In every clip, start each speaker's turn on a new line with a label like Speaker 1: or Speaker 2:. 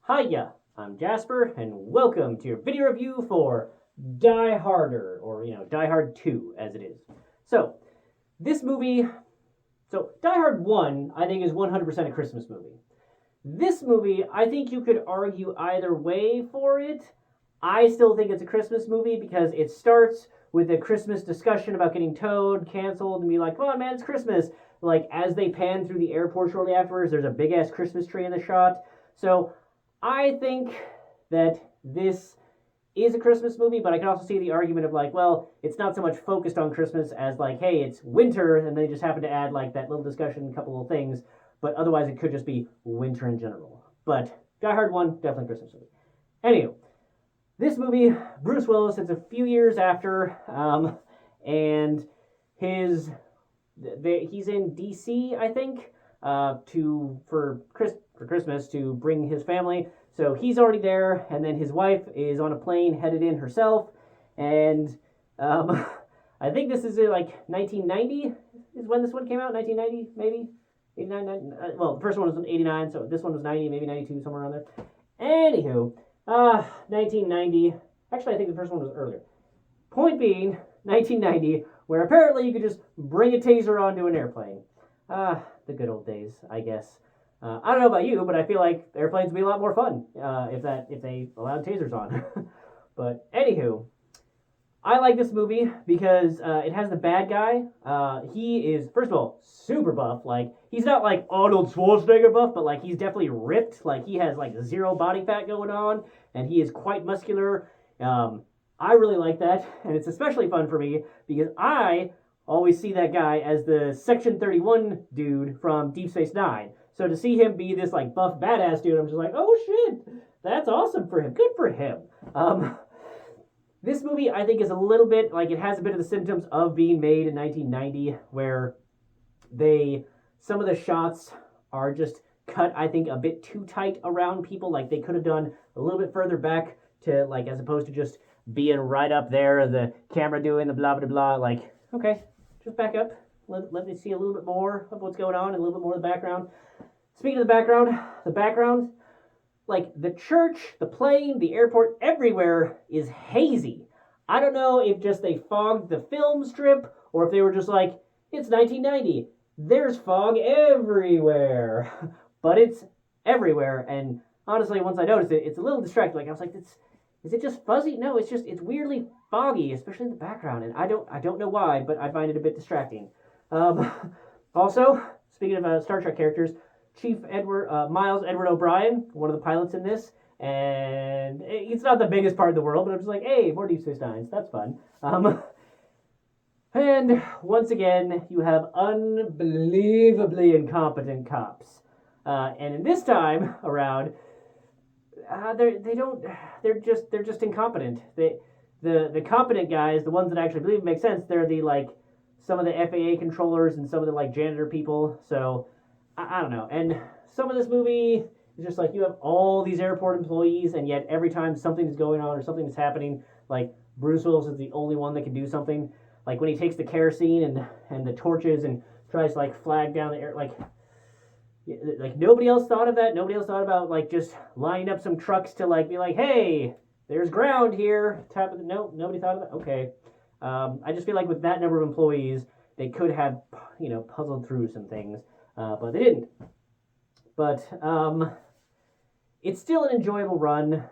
Speaker 1: Hiya, I'm Jasper, and welcome to your video review for Die Harder, or Die Hard 2, as it is. So, this movie, Die Hard 1, I think, is 100% a Christmas movie. This movie, I think you could argue either way for it. I still think it's a Christmas movie because it starts with a Christmas discussion about getting towed, canceled, and be like, come on, man, it's Christmas. Like, as they pan through the airport shortly afterwards, there's a big ass Christmas tree in the shot. So, I think that this is a Christmas movie, but I can also see the argument of like, well, it's not so much focused on Christmas as like, hey, it's winter, and they just happen to add like that little discussion, a couple of things, but otherwise it could just be winter in general. But Die Hard 1, definitely Christmas movie. Anywho, this movie, Bruce Willis, it's a few years after, and his he's in DC, I think, for Christmas to bring his family. So he's already there, and then his wife is on a plane headed in herself, and I think this is like 1990 is when this one came out. 1990, maybe 89. 90, well, the first one was in 89, so this one was 90, maybe 92, somewhere around there. Anywho, 1990. Actually, I think the first one was earlier. Point being, 1990, where apparently you could just bring a taser onto an airplane. The good old days, I guess. I don't know about you, but I feel like airplanes would be a lot more fun if they allowed tasers on. But anywho, I like this movie because it has the bad guy. He is, first of all, super buff. Like, he's not like Arnold Schwarzenegger buff, but like he's definitely ripped. Like, he has like zero body fat going on, and he is quite muscular. I really like that, and it's especially fun for me because I always see that guy as the Section 31 dude from Deep Space Nine. So to see him be this like buff badass dude, I'm just like, oh shit, that's awesome for him. Good for him. This movie, I think, is a little bit like it has a bit of the symptoms of being made in 1990, where some of the shots are just cut, I think, a bit too tight around people. Like they could have done a little bit further back to like as opposed to just being right up there, the camera doing the blah blah blah. Like, okay, just back up. Let me see a little bit more of what's going on and a little bit more of the background. Speaking of the background, like the church, the plane, the airport, everywhere is hazy. I don't know if just they fogged the film strip or if they were just like, it's 1990. There's fog everywhere. But it's everywhere. And honestly, once I noticed it, it's a little distracting. Like I was like, is it just fuzzy? No, it's weirdly foggy, especially in the background. And I don't know why, but I find it a bit distracting. Also, speaking of Star Trek characters, Chief Miles Edward O'Brien, one of the pilots in this, and it's not the biggest part of the world, but I'm just like, hey, more Deep Space Nines, that's fun. And once again, you have unbelievably incompetent cops, and in this time around, they're just incompetent. The competent guys, the ones that actually believe it makes sense, they're the like some of the FAA controllers and some of the like janitor people. So I don't know. And some of this movie is just like you have all these airport employees, and yet every time something is going on or something is happening, like Bruce Willis is the only one that can do something. Like when he takes the kerosene and the torches and tries to like flag down the air, like nobody else thought of that. Nobody else thought about like just lining up some trucks to like be like, hey, there's ground here. No, nobody thought of that. Okay. I just feel like with that number of employees, they could have, puzzled through some things, but they didn't. But it's still an enjoyable run,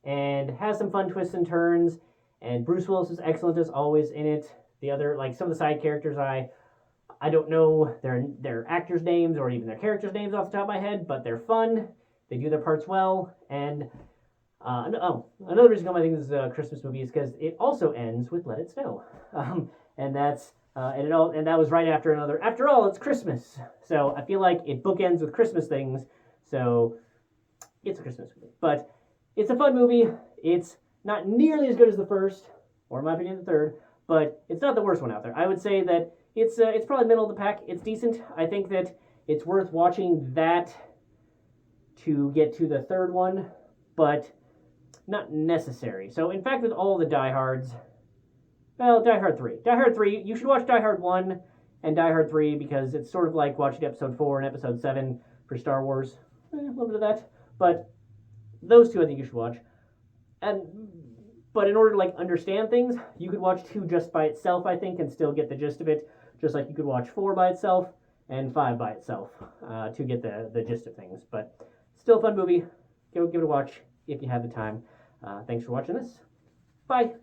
Speaker 1: and has some fun twists and turns. And Bruce Willis is excellent as always in it. The other, like some of the side characters, I don't know their actors' names or even their characters' names off the top of my head, but they're fun. They do their parts well, and another reason I think this is a Christmas movie is because it also ends with "Let It Snow," and that's and that was right after another. After all, it's Christmas, so I feel like it bookends with Christmas things. So it's a Christmas movie, but it's a fun movie. It's not nearly as good as the first, or in my opinion, the third, but it's not the worst one out there. I would say that it's probably middle of the pack. It's decent. I think that it's worth watching that to get to the third one, but not necessary. So, in fact, with all the Die Hards, well, Die Hard 3. Die Hard 3, you should watch Die Hard 1 and Die Hard 3 because it's sort of like watching Episode 4 and Episode 7 for Star Wars. A little bit of that. But those two I think you should watch. But in order to like understand things, you could watch 2 just by itself, I think, and still get the gist of it. Just like you could watch 4 by itself and 5 by itself to get the gist of things. But still a fun movie. Give it a watch if you have the time. Thanks for watching this. Bye.